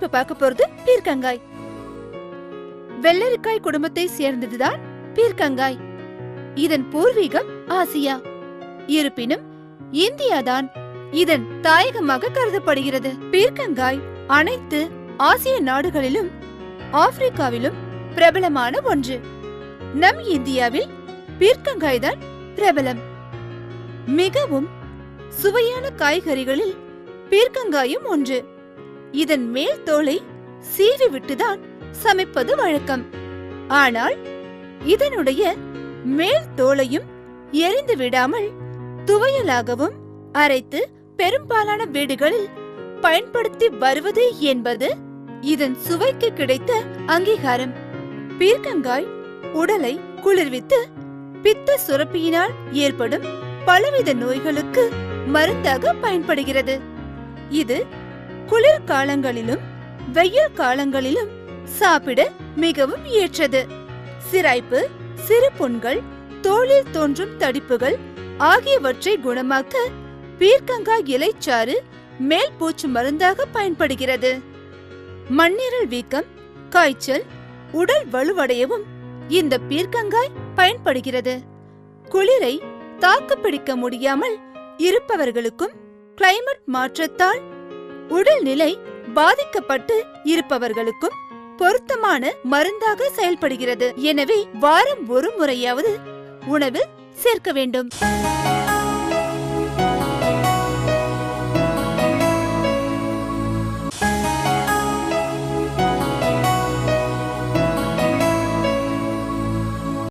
இப்ப பார்க்க போறது பீர்க்கங்காய். வெள்ளரிக்காய் குடும்பத்தை சேர்ந்ததுதான் பீர்க்கங்காய். இதன் பூர்வீகம் ஆசியா. இருப்பினும் இந்தியாதான் இதன் தாயகமாக கருதப்படுகிறது. பீர்க்கங்காய் அனைத்து ஆசிய நாடுகளிலும் ஆப்பிரிக்காவிலும் பிரபலமான ஒன்று. நம் இந்தியாவில் பீர்க்கங்காய் தான் பிரபலம். மிகவும் சுவையான காய்கறிகளில் பீர்க்கங்காயும் ஒன்று. இதன் மேல் தோலை சீவி விட்டுதான் சமைப்பது வழக்கம். ஆனால் இதனுடைய மேல் தோலையும் எரிந்து விடாமல் துவையலாகவும் அரைத்து பெரும்பாலான வீடுகளில் பயன்படுத்தி வருவது என்பது இதன் சுவைக்கு கிடைத்த அங்கீகாரம். பீர்க்கங்காய் உடலை குளிர்வித்து பித்த சுரப்பியினால் ஏற்படும் பலவித நோய்களுக்கு மருந்தாக பயன்படுகிறது. இது குளிர் காலங்களிலும் வெயில் காலங்களிலும் சாப்பிட மிகவும் ஏற்றது. சிராய்ப்பு, சிறு புண்கள், தோலில் தோன்றும் தடிப்புகள் ஆகியவற்றை குணமாக்க பீர்க்கங்காய் இலைச்சாறு மேல் பூச்சு மருந்தாக பயன்படுகிறது. மண்ணீரல் வீக்கம், காய்ச்சல், உடல் வலுவடையவும் இந்த பீர்க்கங்காய் பயன்படுகிறது. குளிரை தாக்குப்பிடிக்க முடியாமல் இருப்பவர்களுக்கும், கிளைமேட் மாற்றத்தால் உடல்நிலை பாதிக்கப்பட்டு இருப்பவர்களுக்கும் பொருத்தமான மருந்தாக செயல்படுகிறது. எனவே வாரம் ஒரு முறையாவது உணவில் சேர்க்க வேண்டும்.